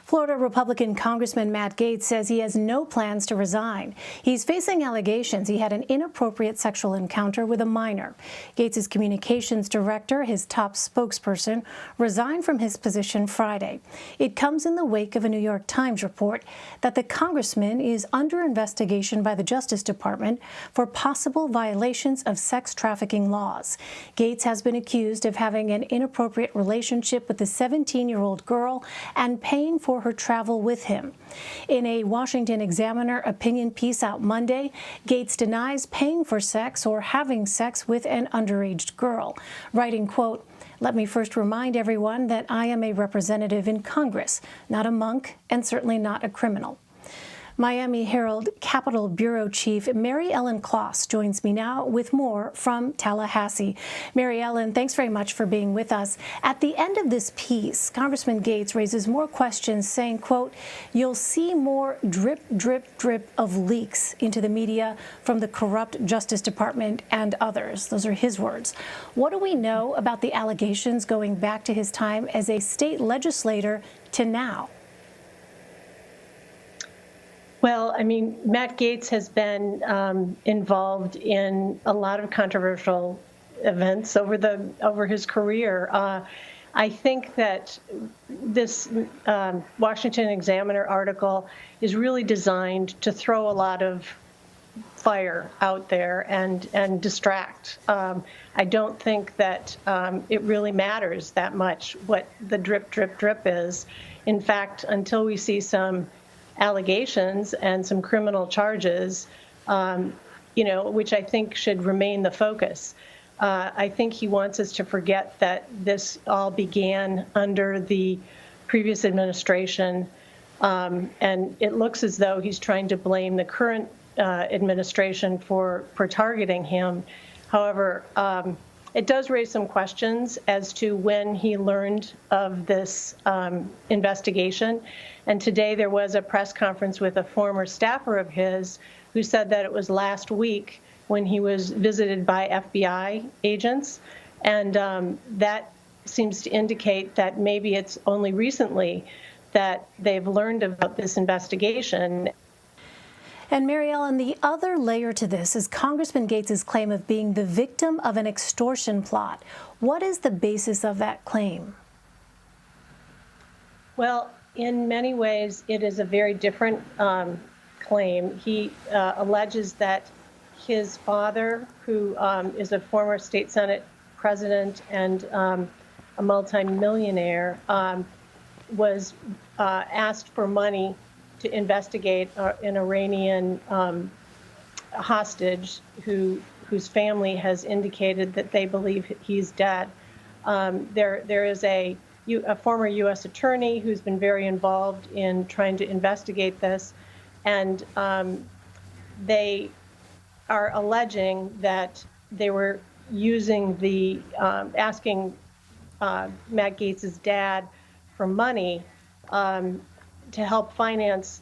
Florida Republican Congressman Matt Gaetz says he has no plans to resign. He's facing allegations he had an inappropriate sexual encounter with a minor. Gaetz's communications director, his top spokesperson, resigned from his position Friday. It comes in the wake of a New York Times report that the congressman is under investigation by the Justice Department for possible violations of sex trafficking laws. Gaetz has been accused of having an inappropriate relationship with the 17-year-old girl and paying for her travel with him. In a Washington Examiner opinion piece out Monday, Gaetz denies paying for sex or having sex with an underage girl, writing, quote, "Let me first remind everyone that I am a representative in Congress, not a monk, and certainly not a criminal." Miami Herald Capitol Bureau Chief Mary Ellen Kloss joins me now with more from Tallahassee. Mary Ellen, thanks very much for being with us. At the end of this piece, Congressman Gaetz raises more questions, saying, quote, "You'll see more drip, drip, drip of leaks into the media from the corrupt Justice Department and others." Those are his words. What do we know about the allegations going back to his time as a state legislator to now? Well, I mean, Matt Gaetz has been involved in a lot of controversial events over his career. I think that this Washington Examiner article is really designed to throw a lot of fire out there and distract. I don't think that it really matters that much what the drip, drip, drip is. In fact, until we see some allegations and some criminal charges, which I think should remain the focus. I think he wants us to forget that this all began under the previous administration, and it looks as though he's trying to blame the current administration for targeting him. However, it does raise some questions as to when he learned of this investigation. And today there was a press conference with a former staffer of his who said that it was last week when he was visited by FBI agents. And that seems to indicate that maybe it's only recently that they've learned about this investigation. And Mary Ellen, the other layer to this is Congressman Gaetz's claim of being the victim of an extortion plot. What is the basis of that claim? Well, in many ways, it is a very different claim. He alleges that his father, who is a former state Senate president and a multimillionaire, was asked for money to investigate an Iranian hostage whose family has indicated that they believe he's dead. There is a former U.S. attorney who's been very involved in trying to investigate this, and they are alleging that they were using asking Matt Gaetz's dad for money to help finance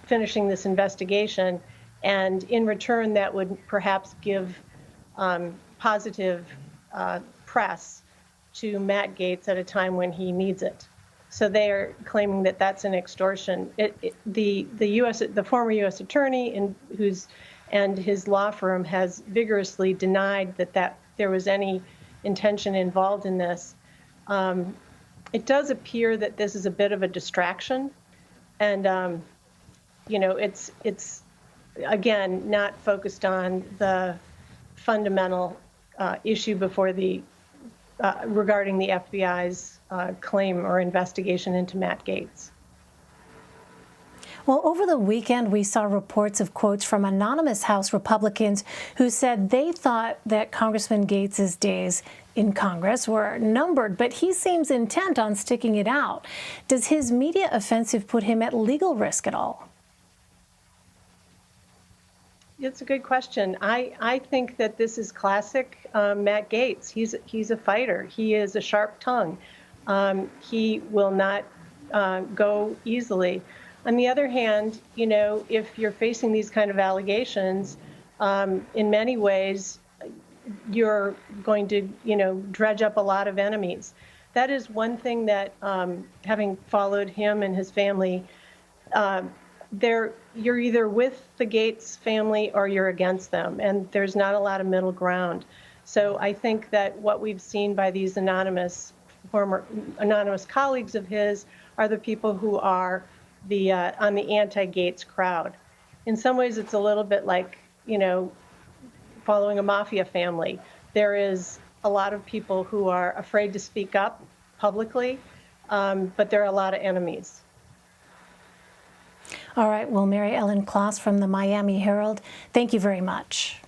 finishing this investigation, and in return that would perhaps give positive press to Matt Gaetz at a time when he needs it. So they are claiming that that's an extortion. The former U.S. attorney and his law firm has vigorously denied that there was any intention involved in this. It does appear that this is a bit of a distraction, and it's again not focused on the fundamental issue before regarding the FBI's claim or investigation into Matt Gaetz. Well, over the weekend, we saw reports of quotes from anonymous House Republicans who said they thought that Congressman Gaetz's days in Congress were numbered, but he seems intent on sticking it out. Does his media offensive put him at legal risk at all? It's a good question. I think that this is classic Matt Gaetz. He's a fighter. He is a sharp tongue. He will not go easily. On the other hand, if you're facing these kind of allegations, in many ways, you're going to, dredge up a lot of enemies. that is one thing that, having followed him and his family, you're either with the Gaetz family or you're against them, and there's not a lot of middle ground. So I think that what we've seen by these former anonymous colleagues of his are the people who are on the anti-Gaetz crowd. In some ways, it's a little bit like, following a mafia family. There is a lot of people who are afraid to speak up publicly, but there are a lot of enemies. All right. Well, Mary Ellen Kloss from the Miami Herald, thank you very much.